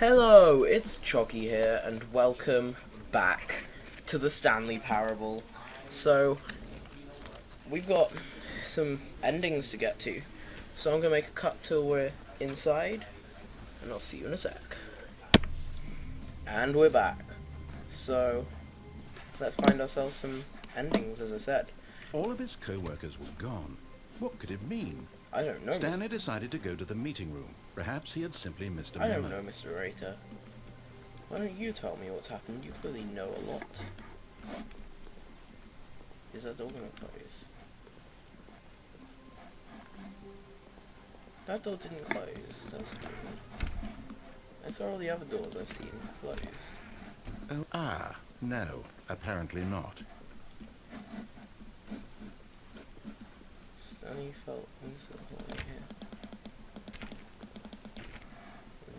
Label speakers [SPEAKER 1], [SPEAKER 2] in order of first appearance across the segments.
[SPEAKER 1] Hello, it's Choggy here, and welcome back to the Stanley parable. So, we've got some endings to get to, so I'm going to make a cut till we're inside, and I'll see you in a sec. And we're back. So, let's find ourselves some endings, as I said.
[SPEAKER 2] All of his co-workers were gone. What could it mean?
[SPEAKER 1] I don't know,
[SPEAKER 2] Stanley decided to go to the meeting room. Perhaps he had simply missed a
[SPEAKER 1] I
[SPEAKER 2] memo.
[SPEAKER 1] don't know, Mr. Narrator. Why don't you tell me what's happened? You clearly know a lot. Is that door gonna close? That door didn't close. That's weird. I saw all the other doors I've seen close.
[SPEAKER 2] Oh, no, apparently not.
[SPEAKER 1] Stanley felt instantly here.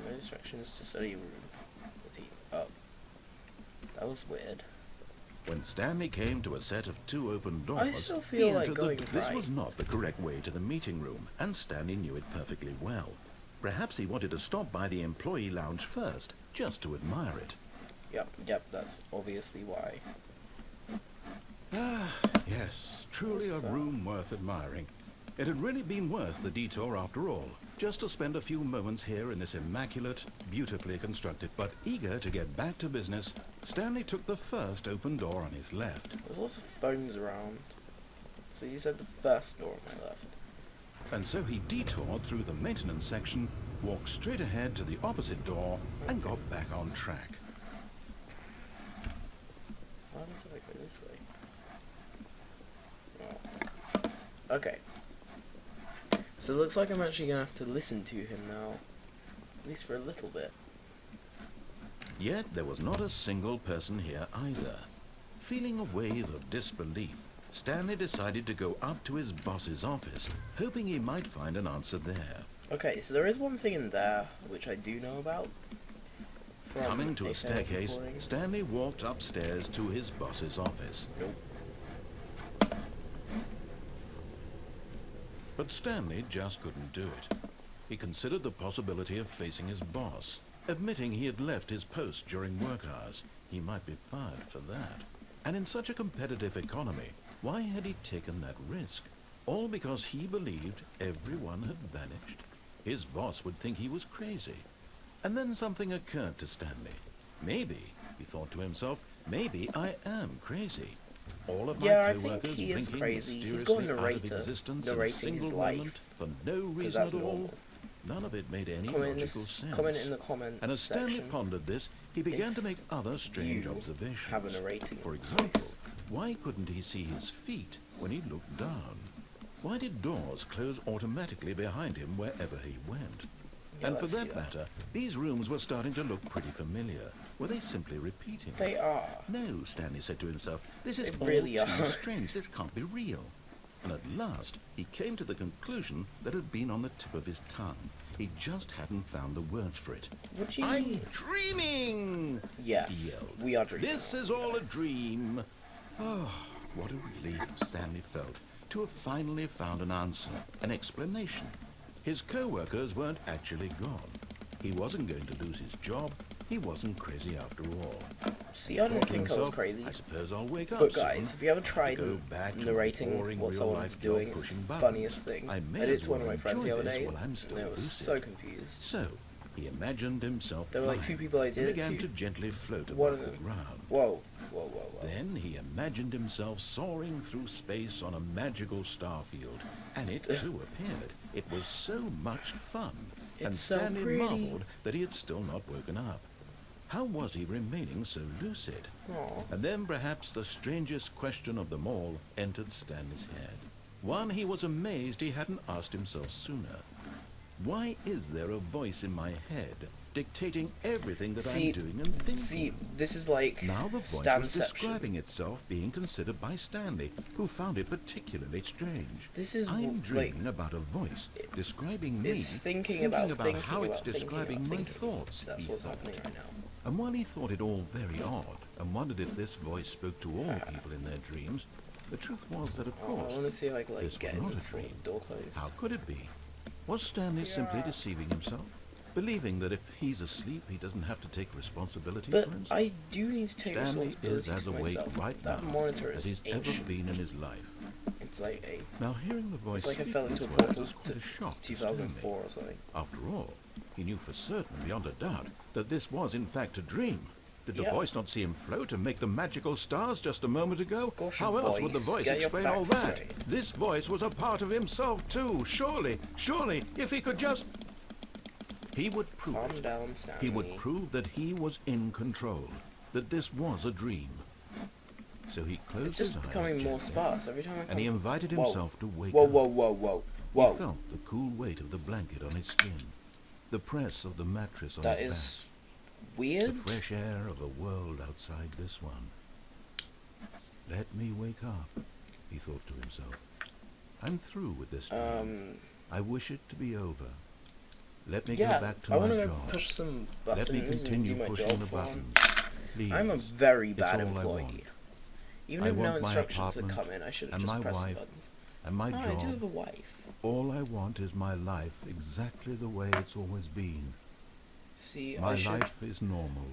[SPEAKER 1] No distractions to study room. Oh. That was weird.
[SPEAKER 2] When Stanley came to a set of two open doors,
[SPEAKER 1] I still feel
[SPEAKER 2] he
[SPEAKER 1] like
[SPEAKER 2] entered
[SPEAKER 1] going
[SPEAKER 2] This
[SPEAKER 1] right.
[SPEAKER 2] was not the correct way to the meeting room, and Stanley knew it perfectly well. Perhaps he wanted to stop by the employee lounge first, just to admire it.
[SPEAKER 1] Yep, that's obviously why.
[SPEAKER 2] Ah, yes, truly a room worth admiring. It had really been worth the detour after all, just to spend a few moments here in this immaculate, beautifully constructed, but eager to get back to business, Stanley took the first open door on his left.
[SPEAKER 1] There's lots of phones around. So you said the first door on my left.
[SPEAKER 2] And so he detoured through the maintenance section, walked straight ahead to the opposite door, and got back on track.
[SPEAKER 1] Why does it go this way? Oh. Okay. So it looks like I'm actually going to have to listen to him now. At least for a little bit.
[SPEAKER 2] Yet there was not a single person here either. Feeling a wave of disbelief, Stanley decided to go up to his boss's office, hoping he might find an answer there.
[SPEAKER 1] Okay, so there is one thing in there which I do know about.
[SPEAKER 2] Coming to a staircase, Stanley walked upstairs to his boss's office.
[SPEAKER 1] Nope.
[SPEAKER 2] But Stanley just couldn't do it. He considered the possibility of facing his boss, admitting he had left his post during work hours. He might be fired for that. And in such a competitive economy, why had he taken that risk? All because he believed everyone had vanished? His boss would think he was crazy. And then something occurred to Stanley. Maybe, he thought to himself, maybe I am crazy. All of my co-workers blinking mysteriously out of existence in a single moment for no reason at all. None of it made any logical sense.
[SPEAKER 1] Comment in the comment
[SPEAKER 2] and as Stanley
[SPEAKER 1] section
[SPEAKER 2] pondered this, he began to make other strange observations.
[SPEAKER 1] Have a narrating
[SPEAKER 2] For example,
[SPEAKER 1] voice.
[SPEAKER 2] why couldn't he see his feet when he looked down? Why did doors close automatically behind him wherever he went?
[SPEAKER 1] Yeah,
[SPEAKER 2] and for that matter, these rooms were starting to look pretty familiar. Were they simply repeating?
[SPEAKER 1] They are.
[SPEAKER 2] No, Stanley said to himself, this is
[SPEAKER 1] They really
[SPEAKER 2] all too
[SPEAKER 1] are.
[SPEAKER 2] strange. This can't be real. And at last, he came to the conclusion that had been on the tip of his tongue. He just hadn't found the words for it.
[SPEAKER 1] What do you
[SPEAKER 2] I'm
[SPEAKER 1] mean?
[SPEAKER 2] dreaming!
[SPEAKER 1] Yes,
[SPEAKER 2] He yelled.
[SPEAKER 1] we are dreaming.
[SPEAKER 2] This is all a dream. Oh, what a relief Stanley felt to have finally found an answer, an explanation. His co-workers weren't actually gone. He wasn't going to lose his job. He wasn't crazy after all.
[SPEAKER 1] See, I don't think I was crazy.
[SPEAKER 2] I suppose I'll wake up
[SPEAKER 1] But
[SPEAKER 2] soon.
[SPEAKER 1] guys, have you ever tried
[SPEAKER 2] Go back to
[SPEAKER 1] narrating
[SPEAKER 2] boring
[SPEAKER 1] what someone's
[SPEAKER 2] real-life
[SPEAKER 1] doing?
[SPEAKER 2] job
[SPEAKER 1] It's the
[SPEAKER 2] pushing
[SPEAKER 1] funniest
[SPEAKER 2] buttons.
[SPEAKER 1] thing.
[SPEAKER 2] I
[SPEAKER 1] I
[SPEAKER 2] may
[SPEAKER 1] did it
[SPEAKER 2] as
[SPEAKER 1] to one of
[SPEAKER 2] well
[SPEAKER 1] my friends the
[SPEAKER 2] enjoy
[SPEAKER 1] other
[SPEAKER 2] this
[SPEAKER 1] day,
[SPEAKER 2] while I'm still
[SPEAKER 1] and I was
[SPEAKER 2] lucid.
[SPEAKER 1] so confused.
[SPEAKER 2] So, he imagined himself
[SPEAKER 1] There were like
[SPEAKER 2] flying
[SPEAKER 1] two people I did
[SPEAKER 2] and
[SPEAKER 1] it
[SPEAKER 2] began
[SPEAKER 1] to.
[SPEAKER 2] to gently float
[SPEAKER 1] One
[SPEAKER 2] above
[SPEAKER 1] of
[SPEAKER 2] the
[SPEAKER 1] them.
[SPEAKER 2] ground.
[SPEAKER 1] Whoa.
[SPEAKER 2] Then he imagined himself soaring through space on a magical star field, and it too appeared. It was so much fun, and
[SPEAKER 1] It's so
[SPEAKER 2] Stanley
[SPEAKER 1] pretty.
[SPEAKER 2] marveled that he had still not woken up. How was he remaining so lucid?
[SPEAKER 1] Aw.
[SPEAKER 2] And then perhaps the strangest question of them all entered Stanley's head. One he was amazed he hadn't asked himself sooner. Why is there a voice in my head dictating everything that I'm doing and thinking?
[SPEAKER 1] See, this is like
[SPEAKER 2] Now the voice was
[SPEAKER 1] Stanception.
[SPEAKER 2] describing itself being considered by Stanley, who found it particularly strange.
[SPEAKER 1] This is
[SPEAKER 2] I'm
[SPEAKER 1] like
[SPEAKER 2] dreaming about a voice describing me,
[SPEAKER 1] it's thinking about
[SPEAKER 2] how it's describing my thoughts.
[SPEAKER 1] That's
[SPEAKER 2] he
[SPEAKER 1] what's
[SPEAKER 2] thought.
[SPEAKER 1] happening right now.
[SPEAKER 2] And while he thought it all very odd, and wondered if this voice spoke to all people in their dreams, the truth was that, of
[SPEAKER 1] I
[SPEAKER 2] course,
[SPEAKER 1] want to see if I
[SPEAKER 2] this
[SPEAKER 1] get
[SPEAKER 2] was
[SPEAKER 1] in
[SPEAKER 2] not a
[SPEAKER 1] before
[SPEAKER 2] dream.
[SPEAKER 1] the door closed.
[SPEAKER 2] How could it be? Was Stanley simply deceiving himself? believing that if he's asleep, he doesn't have to take responsibility
[SPEAKER 1] But
[SPEAKER 2] for himself.
[SPEAKER 1] I do need to take
[SPEAKER 2] Stanley
[SPEAKER 1] responsibility
[SPEAKER 2] is as
[SPEAKER 1] for
[SPEAKER 2] awake
[SPEAKER 1] myself.
[SPEAKER 2] right
[SPEAKER 1] That
[SPEAKER 2] now
[SPEAKER 1] monitor
[SPEAKER 2] as
[SPEAKER 1] is
[SPEAKER 2] he's ever
[SPEAKER 1] ancient.
[SPEAKER 2] been in his life.
[SPEAKER 1] It's like a...
[SPEAKER 2] Now, hearing the voice
[SPEAKER 1] It's like I
[SPEAKER 2] speak
[SPEAKER 1] fell into
[SPEAKER 2] these
[SPEAKER 1] a
[SPEAKER 2] words
[SPEAKER 1] portal
[SPEAKER 2] was quite
[SPEAKER 1] to
[SPEAKER 2] a shock to Stanley.
[SPEAKER 1] 2004 or something.
[SPEAKER 2] After all, he knew for certain, beyond a doubt, that this was in fact a dream. Did the
[SPEAKER 1] Yeah.
[SPEAKER 2] voice not see him float and make the magical stars just a moment ago?
[SPEAKER 1] Gosh,
[SPEAKER 2] How else would the voice
[SPEAKER 1] get your
[SPEAKER 2] explain all
[SPEAKER 1] facts
[SPEAKER 2] that?
[SPEAKER 1] straight.
[SPEAKER 2] This voice was a part of himself too. Surely, if he could just... He would prove
[SPEAKER 1] Calm
[SPEAKER 2] it.
[SPEAKER 1] down, Stanley.
[SPEAKER 2] He would prove that he was in control, that this was a dream. So he closed
[SPEAKER 1] It's
[SPEAKER 2] his
[SPEAKER 1] just
[SPEAKER 2] eyes
[SPEAKER 1] becoming more
[SPEAKER 2] gently,
[SPEAKER 1] sparse every time I come...
[SPEAKER 2] and he invited
[SPEAKER 1] Whoa.
[SPEAKER 2] himself to wake
[SPEAKER 1] Whoa,
[SPEAKER 2] up.
[SPEAKER 1] whoa, whoa, whoa,
[SPEAKER 2] He
[SPEAKER 1] whoa.
[SPEAKER 2] felt the cool weight of the blanket on his skin, the press of the mattress on
[SPEAKER 1] That
[SPEAKER 2] his
[SPEAKER 1] is
[SPEAKER 2] back,
[SPEAKER 1] weird.
[SPEAKER 2] the fresh air of a world outside this one. Let me wake up, he thought to himself. I'm through with this dream. I wish it to be over. Let me go
[SPEAKER 1] Yeah,
[SPEAKER 2] back to
[SPEAKER 1] I
[SPEAKER 2] my
[SPEAKER 1] want to go
[SPEAKER 2] job.
[SPEAKER 1] push some buttons
[SPEAKER 2] Let me
[SPEAKER 1] and
[SPEAKER 2] continue
[SPEAKER 1] do my
[SPEAKER 2] pushing
[SPEAKER 1] job
[SPEAKER 2] the
[SPEAKER 1] for
[SPEAKER 2] buttons.
[SPEAKER 1] once.
[SPEAKER 2] Please.
[SPEAKER 1] I'm a very
[SPEAKER 2] It's
[SPEAKER 1] bad
[SPEAKER 2] all I want.
[SPEAKER 1] employee. Even
[SPEAKER 2] I
[SPEAKER 1] if no
[SPEAKER 2] want my
[SPEAKER 1] instructions had
[SPEAKER 2] apartment
[SPEAKER 1] come in, I should have
[SPEAKER 2] and
[SPEAKER 1] just
[SPEAKER 2] my
[SPEAKER 1] pressed the
[SPEAKER 2] wife
[SPEAKER 1] buttons.
[SPEAKER 2] and my
[SPEAKER 1] Oh, I do
[SPEAKER 2] job.
[SPEAKER 1] have a wife.
[SPEAKER 2] All I want is my life exactly the way it's always been.
[SPEAKER 1] See,
[SPEAKER 2] My
[SPEAKER 1] I should
[SPEAKER 2] life is normal.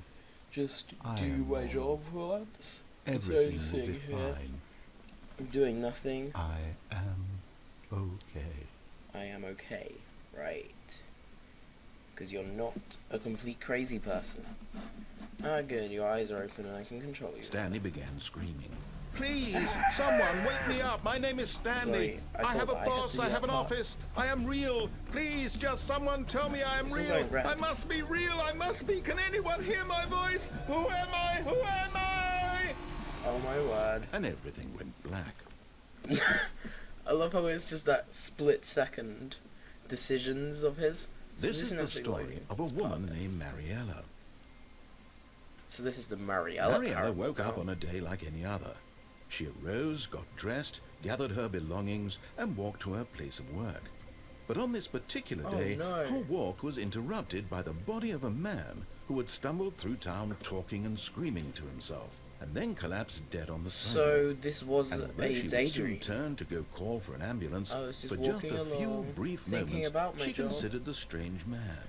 [SPEAKER 1] just
[SPEAKER 2] I
[SPEAKER 1] do
[SPEAKER 2] am
[SPEAKER 1] my
[SPEAKER 2] normal.
[SPEAKER 1] job for once. Instead
[SPEAKER 2] Everything
[SPEAKER 1] of just
[SPEAKER 2] will be
[SPEAKER 1] sitting here
[SPEAKER 2] fine.
[SPEAKER 1] doing nothing.
[SPEAKER 2] I am okay.
[SPEAKER 1] I am okay, right? Because you're not a complete crazy person. Ah, good, your eyes are open and I can control you.
[SPEAKER 2] Stanley began screaming. Please, someone wake me up. My name is Stanley.
[SPEAKER 1] Sorry, I
[SPEAKER 2] I have a
[SPEAKER 1] thought I had
[SPEAKER 2] boss.
[SPEAKER 1] to
[SPEAKER 2] I
[SPEAKER 1] do
[SPEAKER 2] have
[SPEAKER 1] that
[SPEAKER 2] an
[SPEAKER 1] part.
[SPEAKER 2] office. I am real. Please, just someone tell me I am
[SPEAKER 1] It's all
[SPEAKER 2] real.
[SPEAKER 1] going red.
[SPEAKER 2] I must be real. I must be. Can anyone hear my voice? Who am I? Who am I?
[SPEAKER 1] Oh my word.
[SPEAKER 2] And everything went black.
[SPEAKER 1] I love how it's just that split second decisions of his. So
[SPEAKER 2] This is the
[SPEAKER 1] actually
[SPEAKER 2] story
[SPEAKER 1] loading.
[SPEAKER 2] of a
[SPEAKER 1] It's
[SPEAKER 2] woman
[SPEAKER 1] perfect.
[SPEAKER 2] named Mariella.
[SPEAKER 1] So this is the Mariella.
[SPEAKER 2] Mariella woke up on a day like any other. She arose, got dressed, gathered her belongings, and walked to her place of work. But on this particular
[SPEAKER 1] Oh,
[SPEAKER 2] day,
[SPEAKER 1] no.
[SPEAKER 2] her walk was interrupted by the body of a man who had stumbled through town talking and screaming to himself, and then collapsed dead on the sidewalk.
[SPEAKER 1] So this was
[SPEAKER 2] And
[SPEAKER 1] a
[SPEAKER 2] although she would soon
[SPEAKER 1] daydream.
[SPEAKER 2] turn to go call for an ambulance,
[SPEAKER 1] I was just
[SPEAKER 2] for just
[SPEAKER 1] walking
[SPEAKER 2] a few
[SPEAKER 1] along,
[SPEAKER 2] brief
[SPEAKER 1] thinking
[SPEAKER 2] moments,
[SPEAKER 1] about my
[SPEAKER 2] she
[SPEAKER 1] job.
[SPEAKER 2] considered the strange man.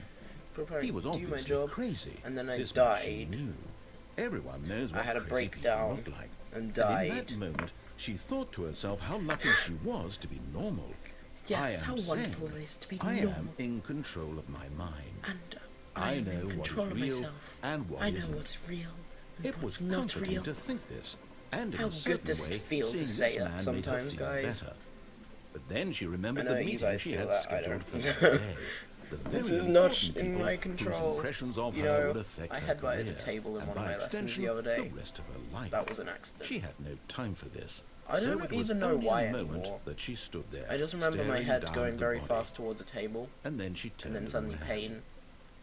[SPEAKER 1] Preparing
[SPEAKER 2] He was
[SPEAKER 1] to do my
[SPEAKER 2] obviously
[SPEAKER 1] job,
[SPEAKER 2] crazy.
[SPEAKER 1] and then I
[SPEAKER 2] This much she
[SPEAKER 1] died.
[SPEAKER 2] knew. Everyone knows
[SPEAKER 1] I
[SPEAKER 2] what
[SPEAKER 1] had a
[SPEAKER 2] crazy people
[SPEAKER 1] breakdown
[SPEAKER 2] look like.
[SPEAKER 1] and
[SPEAKER 2] And in
[SPEAKER 1] died.
[SPEAKER 2] that moment, she thought to herself how lucky she was to be normal.
[SPEAKER 1] Yes,
[SPEAKER 2] I
[SPEAKER 1] how
[SPEAKER 2] am
[SPEAKER 1] wonderful
[SPEAKER 2] sane.
[SPEAKER 1] it is to be
[SPEAKER 2] I
[SPEAKER 1] normal.
[SPEAKER 2] am in control of my mind.
[SPEAKER 1] And I am
[SPEAKER 2] know
[SPEAKER 1] in
[SPEAKER 2] what is
[SPEAKER 1] control of
[SPEAKER 2] real
[SPEAKER 1] myself.
[SPEAKER 2] and what
[SPEAKER 1] I know
[SPEAKER 2] isn't.
[SPEAKER 1] what's real and
[SPEAKER 2] It was
[SPEAKER 1] what's not
[SPEAKER 2] comforting
[SPEAKER 1] real.
[SPEAKER 2] to think this, and in
[SPEAKER 1] How
[SPEAKER 2] a
[SPEAKER 1] good
[SPEAKER 2] certain
[SPEAKER 1] does it
[SPEAKER 2] way,
[SPEAKER 1] feel to
[SPEAKER 2] seeing
[SPEAKER 1] say
[SPEAKER 2] this
[SPEAKER 1] that
[SPEAKER 2] man made her
[SPEAKER 1] sometimes,
[SPEAKER 2] feel
[SPEAKER 1] guys?
[SPEAKER 2] better. But then she
[SPEAKER 1] I
[SPEAKER 2] remembered
[SPEAKER 1] know
[SPEAKER 2] the
[SPEAKER 1] you
[SPEAKER 2] meeting
[SPEAKER 1] guys
[SPEAKER 2] she
[SPEAKER 1] feel
[SPEAKER 2] had
[SPEAKER 1] that, I
[SPEAKER 2] scheduled for
[SPEAKER 1] don't.
[SPEAKER 2] that day. The
[SPEAKER 1] This
[SPEAKER 2] very
[SPEAKER 1] is not
[SPEAKER 2] important
[SPEAKER 1] in
[SPEAKER 2] people
[SPEAKER 1] my
[SPEAKER 2] whose
[SPEAKER 1] control.
[SPEAKER 2] impressions of
[SPEAKER 1] You
[SPEAKER 2] her
[SPEAKER 1] know,
[SPEAKER 2] would affect
[SPEAKER 1] I
[SPEAKER 2] her
[SPEAKER 1] headbutted
[SPEAKER 2] career,
[SPEAKER 1] a table in
[SPEAKER 2] and
[SPEAKER 1] one of
[SPEAKER 2] by
[SPEAKER 1] my lessons
[SPEAKER 2] extension,
[SPEAKER 1] the other day.
[SPEAKER 2] the rest of her life.
[SPEAKER 1] That was an accident.
[SPEAKER 2] She had no time for this.
[SPEAKER 1] I
[SPEAKER 2] so
[SPEAKER 1] don't
[SPEAKER 2] it was
[SPEAKER 1] even know
[SPEAKER 2] only
[SPEAKER 1] why
[SPEAKER 2] a moment
[SPEAKER 1] anymore.
[SPEAKER 2] that she stood there.
[SPEAKER 1] I just remember my
[SPEAKER 2] staring
[SPEAKER 1] head
[SPEAKER 2] down
[SPEAKER 1] going
[SPEAKER 2] the
[SPEAKER 1] very
[SPEAKER 2] body,
[SPEAKER 1] fast towards a table,
[SPEAKER 2] and then she
[SPEAKER 1] and
[SPEAKER 2] turned
[SPEAKER 1] then suddenly
[SPEAKER 2] around.
[SPEAKER 1] pain,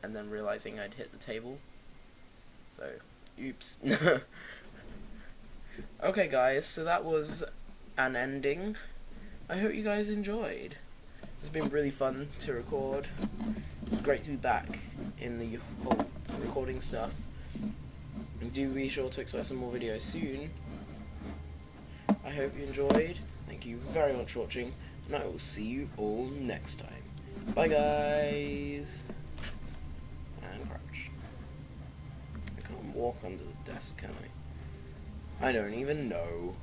[SPEAKER 1] and then realizing I'd hit the table. So, oops. Okay guys, so that was an ending. I hope you guys enjoyed. It's been really fun to record. It's great to be back in the whole recording stuff. And do be sure to expect some more videos soon. I hope you enjoyed. Thank you very much for watching, and I will see you all next time. Bye guys! And crouch. I can't walk under the desk, can I? I don't even know.